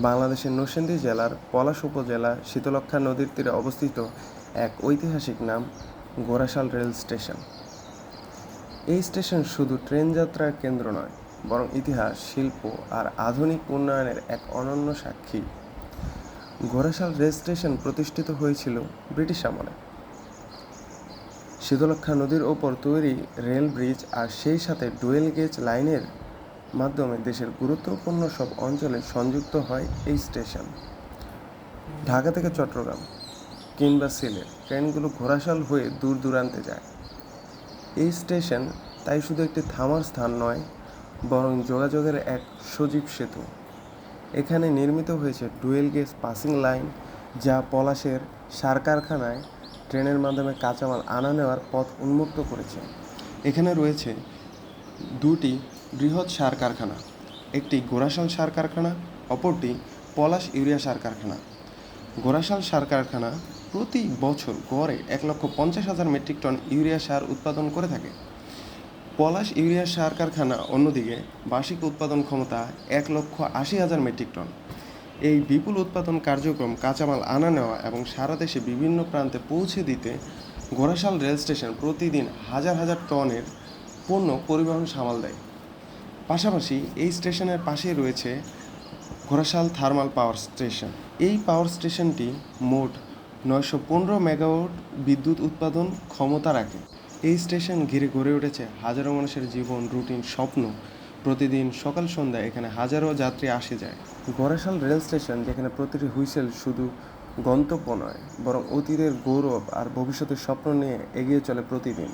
বাংলাদেশের নরসিংদী জেলার পলাশ উপজেলা শীতলক্ষ্যা নদীর তীরে অবস্থিত এক ঐতিহাসিক নাম গোরাশাল রেল স্টেশন। এই স্টেশন শুধু ট্রেন যাত্রার কেন্দ্র নয়, বরং ইতিহাস, শিল্প আর আধুনিক উন্নয়নের এক অনন্য সাক্ষী। গোরাশাল রেল স্টেশন প্রতিষ্ঠিত হয়েছিল ব্রিটিশ আমলে। শীতলক্ষ্যা নদীর ওপর তৈরি রেল ব্রিজ আর সেই সাথে ডুয়েল গেজ লাইনের মাধ্যমে দেশের গুরুত্বপূর্ণ সব অঞ্চলে সংযুক্ত হয় এই স্টেশন। ঢাকা থেকে চট্টগ্রাম কিংবা সিলেট ট্রেনগুলো ঘোড়াশাল হয়ে দূর দূরান্তে যায়। এই স্টেশন তাই শুধু একটি থামার স্থান নয়, বরং যোগাযোগের এক সজীব সেতু। এখানে নির্মিত হয়েছে ডুয়েল গেজ পাসিং লাইন, যা পলাশের সার কারখানায় ট্রেনের মাধ্যমে কাঁচামাল আনা নেওয়ার পথ উন্মুক্ত করেছে। এখানে রয়েছে দুটি বৃহৎ সার কারখানা, একটি গোরাশাল সার কারখানা, অপরটি পলাশ ইউরিয়া সার কারখানা। গোরাশাল সার কারখানা প্রতি বছর গড়ে 1,50,000 মেট্রিক টন ইউরিয়া সার উৎপাদন করে থাকে। পলাশ ইউরিয়া সার কারখানা অন্যদিকে বার্ষিক উৎপাদন ক্ষমতা 1,80,000 মেট্রিক টন। এই বিপুল উৎপাদন কার্যক্রম কাঁচামাল আনা নেওয়া এবং সারা দেশে বিভিন্ন প্রান্তে পৌঁছে দিতে গোরাশাল রেল স্টেশন প্রতিদিন হাজার হাজার টনের পণ্য পরিবহন সামাল দেয়। পাশাপাশি এই স্টেশনের পাশেই রয়েছে গোরাশাল থার্মাল পাওয়ার স্টেশন। এই পাওয়ার স্টেশনটি মোট 915 মেগাওয়াট বিদ্যুৎ উৎপাদন ক্ষমতা রাখে। এই স্টেশন ঘিরে গড়ে উঠেছে হাজারো মানুষের জীবন, রুটিন, স্বপ্ন। প্রতিদিন সকাল সন্ধ্যায় এখানে হাজারো যাত্রী আসে যায়। গোরাশাল রেল স্টেশন, যেখানে প্রতিটি হুইসেল শুধু গন্তব্য নয়, বরং অতীতের গৌরব আর ভবিষ্যতের স্বপ্ন নিয়ে এগিয়ে চলে প্রতিদিন।